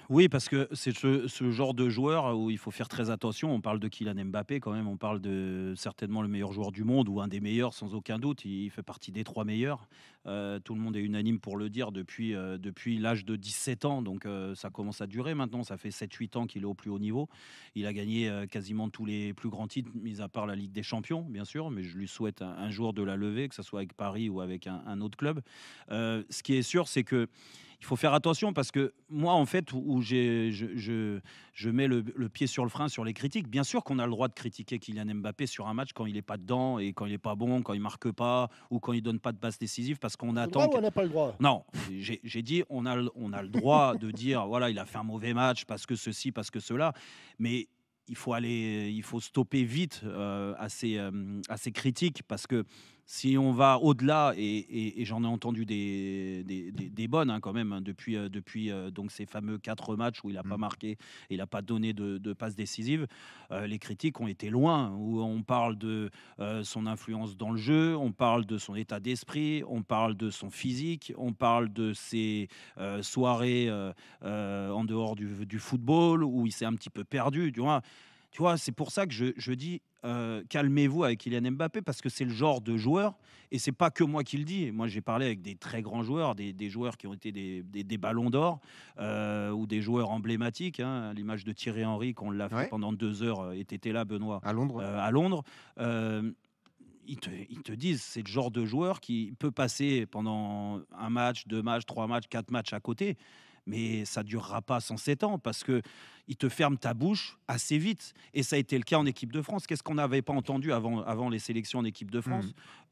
Oui, parce que c'est ce genre de joueur où il faut faire très attention. On parle de Kylian Mbappé quand même, on parle de certainement le meilleur joueur du monde ou un des meilleurs sans aucun doute. Il fait partie des 3 meilleurs. Tout le monde est unanime pour le dire depuis l'âge de 17 ans, donc ça commence à durer maintenant. Ça fait 7, 8 ans qu'il est au plus haut niveau. Il a gagné, quasiment tous les plus grands titres, mis à part la Ligue des champions, bien sûr, mais je lui souhaite un jour de la lever, que ce soit avec Paris ou avec un autre club. Ce qui est sûr, c'est que il faut faire attention parce que moi, en fait, où je mets le pied sur le frein sur les critiques. Bien sûr qu'on a le droit de critiquer Kylian Mbappé sur un match quand il est pas dedans et quand il est pas bon, quand il marque pas ou quand il donne pas de passe décisive parce qu'on On a le attend droit ou que on n'a pas le droit? non, j'ai dit on a le droit de dire voilà, il a fait un mauvais match parce que ceci, parce que cela, mais il faut stopper vite à ces critiques parce que si on va au-delà et j'en ai entendu des bonnes hein, quand même hein, depuis donc ces fameux 4 matchs où il n'a pas Mmh. marqué et il n'a pas donné de passes décisives, les critiques ont été loin, où on parle de son influence dans le jeu, on parle de son état d'esprit, on parle de son physique, on parle de ses soirées en dehors du football où il s'est un petit peu perdu. Tu vois, c'est pour ça que je dis calmez-vous avec Kylian Mbappé parce que c'est le genre de joueur et c'est pas que moi qui le dis. Moi, j'ai parlé avec des très grands joueurs, des joueurs qui ont été des ballons d'or ou des joueurs emblématiques, hein, à l'image de Thierry Henry, qu'on l'a fait Ouais, pendant 2 heures et tu étais là, Benoît, à Londres. à Londres. Euh, ils te disent, c'est le genre de joueur qui peut passer pendant un match, 2 matchs, 3 matchs, 4 matchs à côté, mais ça durera pas 107 ans parce que il te ferme ta bouche assez vite. Et ça a été le cas en équipe de France. Qu'est-ce qu'on n'avait pas entendu avant les sélections en équipe de Mmh. France?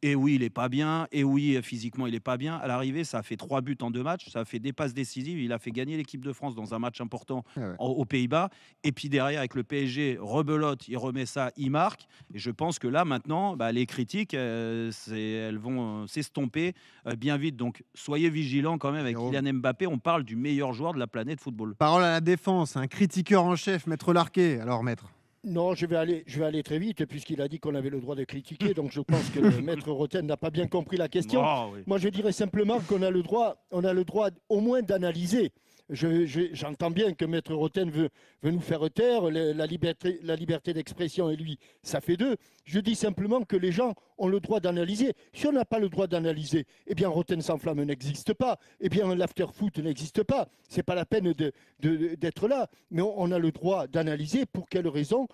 Et oui, il est pas bien. Et oui, physiquement, il est pas bien. À l'arrivée, ça a fait 3 buts en 2 matchs. Ça a fait des passes décisives. Il a fait gagner l'équipe de France dans un match important Ah ouais. aux Pays-Bas. Et puis derrière, avec le PSG, rebelote, il remet ça, il marque. Et je pense que là, maintenant, bah, les critiques, elles vont s'estomper bien vite. Donc, soyez vigilants quand même Et avec on Kylian Mbappé. On parle du meilleur joueur de la planète football. parole à la défense, un critiqueur en chef, Maître Larquet. Alors maître? Non, je vais aller très vite puisqu'il a dit qu'on avait le droit de critiquer. Donc je pense que le maître Roten n'a pas bien compris la question. Oh, oui. Moi, je dirais simplement qu'on a le droit au moins d'analyser. J'entends bien que maître Roten veut nous faire taire, la liberté d'expression et lui, ça fait deux. Je dis simplement que les gens ont le droit d'analyser. Si on n'a pas le droit d'analyser, eh bien Roten sans flamme n'existe pas. Eh bien l'after-foot n'existe pas. C'est pas la peine d'être là. Mais on a le droit d'analyser pour quelles raisons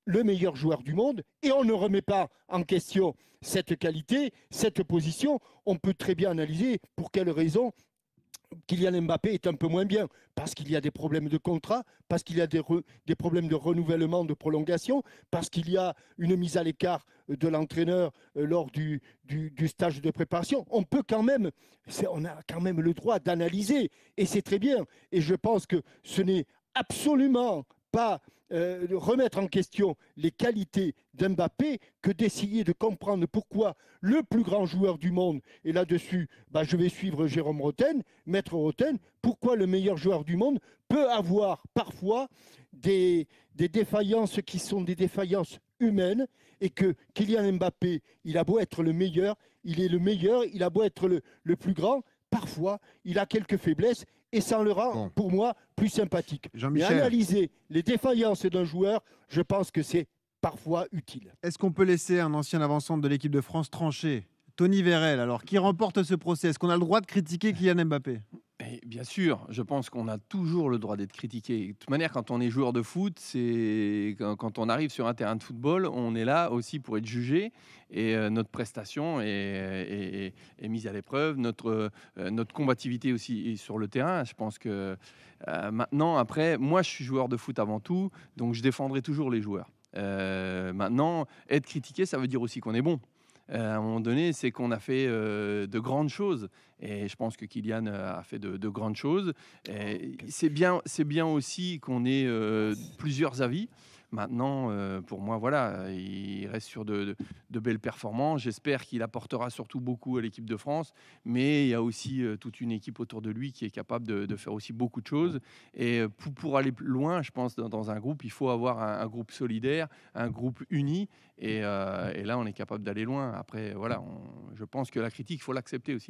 le meilleur joueur du monde, et on ne remet pas en question cette qualité, cette position. On peut très bien analyser pour quelles raisons Kylian Mbappé est un peu moins bien, parce qu'il y a des problèmes de contrat, parce qu'il y a des problèmes de renouvellement, de prolongation, parce qu'il y a une mise à l'écart de l'entraîneur lors du stage de préparation. On a quand même le droit d'analyser, et c'est très bien. Et je pense que ce n'est absolument pas remettre en question les qualités d'Mbappé que d'essayer de comprendre pourquoi le plus grand joueur du monde, et là-dessus, bah, je vais suivre Jérôme Roten, Maître Roten, pourquoi le meilleur joueur du monde peut avoir parfois des défaillances qui sont des défaillances humaines, et que Kylian Mbappé, il a beau être le meilleur, il est le meilleur, il a beau être le plus grand, parfois il a quelques faiblesses et ça le rend, Bon, pour moi, plus sympathique. Mais Jean-Michel, analyser les défaillances d'un joueur, je pense que c'est parfois utile. est-ce qu'on peut laisser un ancien avant-centre de l'équipe de France trancher? Tony Vérel, alors, qui remporte ce procès? Est-ce qu'on a le droit de critiquer Kylian Mbappé? Et bien sûr, je pense qu'on a toujours le droit d'être critiqué. De toute manière, quand on est joueur de foot, c'est quand on arrive sur un terrain de football, on est là aussi pour être jugé et notre prestation est mise à l'épreuve, notre combativité aussi est sur le terrain. Je pense que maintenant, après, moi, je suis joueur de foot avant tout, donc je défendrai toujours les joueurs. Maintenant, être critiqué, ça veut dire aussi qu'on est bon. À un moment donné, c'est qu'on a fait de grandes choses. Et je pense que Kylian a fait de grandes choses. Et c'est bien aussi qu'on ait plusieurs avis. Maintenant, pour moi, voilà, il reste sur de belles performances. J'espère qu'il apportera surtout beaucoup à l'équipe de France. Mais il y a aussi toute une équipe autour de lui qui est capable de faire aussi beaucoup de choses. Et pour aller plus loin, je pense, dans un groupe, il faut avoir un groupe solidaire, un groupe uni. Et là, on est capable d'aller loin. Après, voilà, je pense que la critique, il faut l'accepter aussi.